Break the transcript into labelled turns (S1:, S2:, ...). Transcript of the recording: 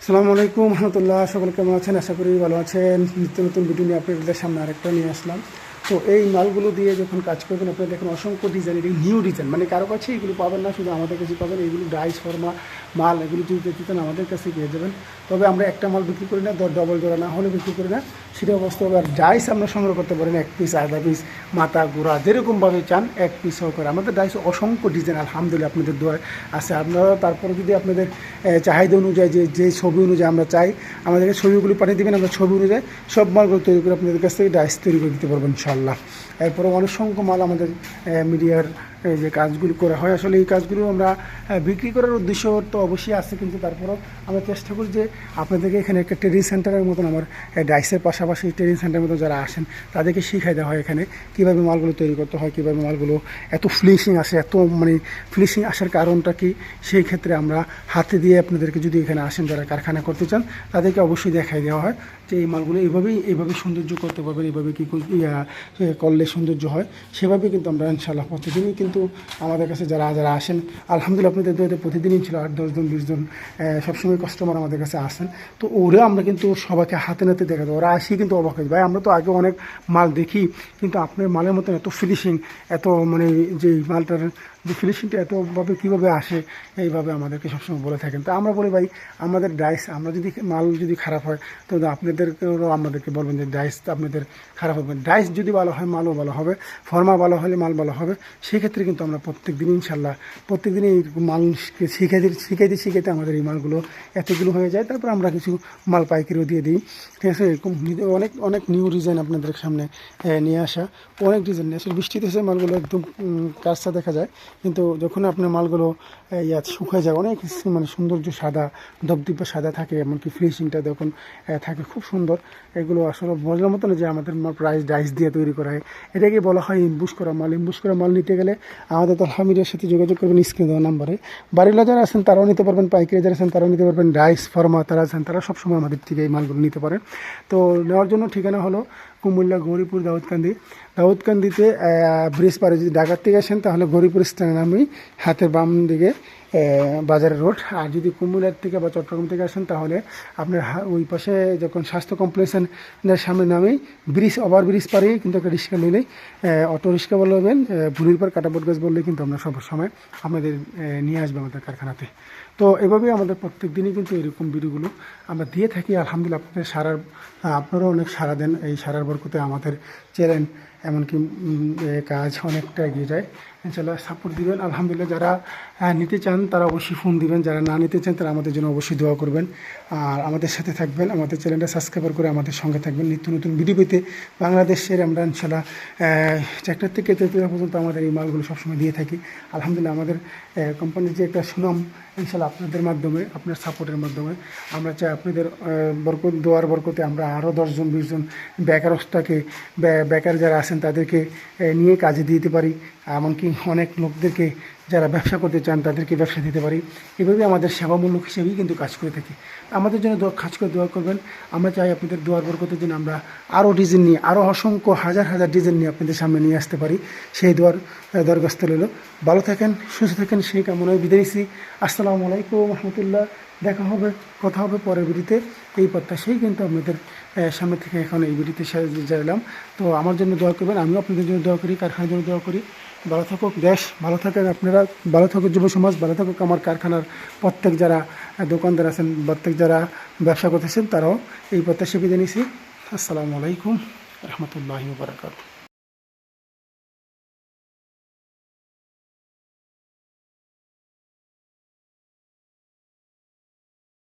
S1: আসসালামু আলাইকুম রহমতুল্লাহ। সকলে কেমন আছেন? আশা করি ভালো আছেন। নিত্য নতুন ভিডিও নিয়ে আপনাদের সামনে আরেকটা নিয়ে আসলাম। তো এই মালগুলো দিয়ে যখন কাজ করবেন আপনারা দেখেন অসংখ্য ডিজাইন, এই নিউ ডিজাইন, মানে কারো কাছে এগুলো পাবেন না, শুধু আমাদের কাছে পাবেন। এইগুলো ডাইস ফর্মা মাল, এগুলো যদি দেখতে চান আমাদের কাছে পেয়ে যাবেন। তবে আমরা একটা মাল বিক্রি করি না, ডবল জোড়া না হলে বিক্রি করি না, সেটা অবস্থা হবে। আর ডাইস আমরা সংগ্রহ করতে পারেন এক পিস, আধা পিস, মাথা গোড়া যেরকমভাবে চান এক পিস সহকারে। আমাদের ডাইস অসংখ্য ডিজাইন আলহামদুলিল্লাহ আপনাদের দোয়ায় আছে। আপনারা তারপরে যদি আপনাদের চাহিদা অনুযায়ী যে ছবি অনুযায়ী আমরা চাই, আমাদেরকে ছবিগুলো পাঠিয়ে দেবেন, আমরা ছবি অনুযায়ী সব মালগুলো তৈরি করে আপনাদের কাছ থেকে ডাইস তৈরি করে দিতে পারবো ইনশাআল্লাহ। এরপরে অসংখ্য মাল আমাদের মিডিয়ার যে কাজগুলো করা হয়, আসলে এই কাজগুলো আমরা বিক্রি করার উদ্দেশ্য তো অবশ্যই আছে, কিন্তু তারপরেও আমরা চেষ্টা করি যে আপনাদেরকে এখানে একটা ট্রেনিং সেন্টারের মতন, আমার ডাইসের পাশাপাশি ট্রেনিং সেন্টারের মতো যারা আসেন তাদেরকে শিখাই দেওয়া হয় এখানে কীভাবে মালগুলো তৈরি করতে হয়, কীভাবে মালগুলো এত ফিনিশিং আসে, এত মানে ফিনিশিং আসার কারণটা কি। সেই ক্ষেত্রে আমরা হাতে দিয়ে আপনাদেরকে, যদি এখানে আসেন যারা কারখানা করতে চান, তাদেরকে অবশ্যই দেখাই দেওয়া হয় যে এই মালগুলো এইভাবেই সৌন্দর্য করতে পারবেন, এইভাবে কী করলে সৌন্দর্য হয়, সেভাবেই কিন্তু আমরা ইনশাআল্লাহ প্রতিদিনই কিন্তু আমাদের কাছে যারা আসেন আলহামদুলিল্লাহ আপনাদের দোয়াতে প্রতিদিনই ছিল 8-10 জন 20 জন সবসময় কাস্টমার আমাদের কাছে আসেন। তো ওরা আমরা কিন্তু সবাইকে হাতে নাতে দেখা দেয়, ওরা আসি কিন্তু অবাক হয়ে যায়, ভাই আমরা তো আগে অনেক মাল দেখি, কিন্তু আপনার মালের মতন এত ফিনিশিং, এত মানে যে মালটার যে ফিনিশিংটা এতভাবে কীভাবে আসে, এইভাবে আমাদেরকে সবসময় বলে থাকেন। তো আমরা বলি ভাই আমাদের ডাইস, আমরা যদি মাল যদি খারাপ হয় তো আপনাদেরকেও আমাদেরকে বলবেন যে ডাইস আপনাদের খারাপ হবে। ডাইস যদি ভালো হয় মালও ভালো হবে, ফর্মা ভালো হলে মাল ভালো হবে। সেক্ষেত্রে কিন্তু আমরা প্রত্যেক দিন ইনশাল্লাহ প্রত্যেক দিনই মালকে শিখাইতে আমাদের এই মালগুলো এতগুলো হয়ে যায়। তারপর আমরা কিছু মাল পাইকারিও দিয়ে দিই, ঠিক আছে। এরকম অনেক নিউ ডিজাইন আপনাদের সামনে নিয়ে আসা, অনেক ডিজাইন নিয়ে আসলে বৃষ্টিতে এসে মালগুলো একদম কাজটা দেখা যায়, কিন্তু যখন আপনার মালগুলো শুকিয়ে যায় অনেক মানে সৌন্দর্য সাদা দপদপে সাদা থাকে, এমনকি ফিনিশিংটা যখন থাকে খুব সুন্দর। এগুলো আসলে বোঝার মতো না যে আমাদের প্রাইস ডাইস দিয়ে তৈরি করা হয়, এটাকে বলা হয় ইম্বুশ করা মাল। ইম্বুশ করা মাল নিতে গেলে আমাদের তো হামিদের সাথে যোগাযোগ করবেন স্ক্রিনে দেওয়া নাম্বারে। বাড়ির যারা আছেন তারাও নিতে পারবেন, পাইকারি যারা আছেন তারাও নিতে পারবেন, ডাইস ফর্মা তারা আছেন তারা সবসময় আমাদের থেকে এই মালগুলো নিতে পারেন। তো নেওয়ার জন্য ঠিকানা হলো কুমিল্লা গৌরীপুর দাউদকান্দিতে ব্রিজ পারে যদি ঢাকার থেকে আসেন তাহলে গৌরীপুর স্ট্যান্ডে নামেই হাতের বাম দিকে বাজারের রোড। আর যদি কুমিল্লার থেকে বা চট্টগ্রাম থেকে আসেন তাহলে আপনার ওই পাশে যখন স্বাস্থ্য কমপ্লেক্সের সামনে নামেই ওভার ব্রিজ পারেই কিন্তু একটা রিক্সা নিলেই, অটো রিক্সা বলবেন, ভুলির পর কাটাবট গাছ বললেই কিন্তু আমরা সব সময় আমাদের নিয়ে আসবো আমাদের কারখানাতে। তো এভাবেই আমাদের প্রত্যেক দিনই কিন্তু এরকম ভিডিওগুলো আমরা দিয়ে থাকি আলহামদুলিল্লাহ। আপনারাও অনেক সাড়া দেন, এই সাড়ার বরকতে আমাদের চ্যানেল এমনকি কাজ অনেকটা এগিয়ে যায়। ইনশাআল্লাহ সাপোর্ট দিবেন আলহামদুলিল্লাহ। যারা নিতে চান তারা অবশ্যই ফোন দিবেন, যারা না নিতে চান তারা আমাদের জন্য অবশ্যই দোয়া করবেন আর আমাদের সাথে থাকবেন, আমাদের চ্যানেলটা সাবস্ক্রাইব করে আমাদের সঙ্গে থাকবেন। নিত্য নতুন ভিডিও পেতে বাংলাদেশের আমরা ইনশাআল্লাহ 1টা থেকে 3টা পর্যন্ত আমাদের এই মালগুলো সবসময় দিয়ে থাকি আলহামদুলিল্লাহ। আমাদের কোম্পানির যে একটা সুনাম ইনশাআল্লাহ আপনাদের মাধ্যমে, আপনার সাপোর্টের মাধ্যমে আমরা চাই আপনাদের দোয়ার বরকতে আমরা আরও 10 জন 20 জন বেকার যারা আছেন তাদেরকে নিয়ে কাজে দিতে পারি, এমনকি অনেক লোকদেরকে যারা ব্যবসা করতে চান তাদেরকে ব্যবসা দিতে পারি। এভাবে আমাদের সেবামূলক হিসেবেই কিন্তু কাজ করে থাকি। আমাদের জন্য কাজ করে দোয়া করবেন। আমরা চাই আপনাদের দোয়ার বরকতের জন্য আমরা আরও ডিজাইন নিয়ে, আরও অসংখ্য হাজার ডিজাইন নিয়ে আপনাদের সামনে নিয়ে আসতে পারি। সেই দরখাস্ত রইল। ভালো থাকেন, সুস্থ থাকেন, সেই কামনায় বিদায় নিচ্ছি। আসসালামু আলাইকুম রহমতুল্লাহ। দেখা হবে, কথা হবে পরের ভিডিওতে। এই প্রত্যাশাই কিন্তু আপনাদের সামনে থেকে এখন এই ভিডিওতে জানালাম। তো আমার জন্য দোয়া করবেন, আমিও আপনাদের জন্য দোয়া করি, কারখানার জন্য দোয়া করি। ভালো থাকুক দেশ, ভালো থাকেন আপনারা, ভালো থাকুক যুব সমাজ, ভালো থাকুক আমার কারখানার প্রত্যেক যারা দোকানদার আছেন, প্রত্যেক যারা ব্যবসা করতেছেন, তারাও এই প্রত্যাশা বিদায় নিচ্ছি। আসসালামু আলাইকুম রহমতুল্লাহি ওয়া বারাকাতুহু।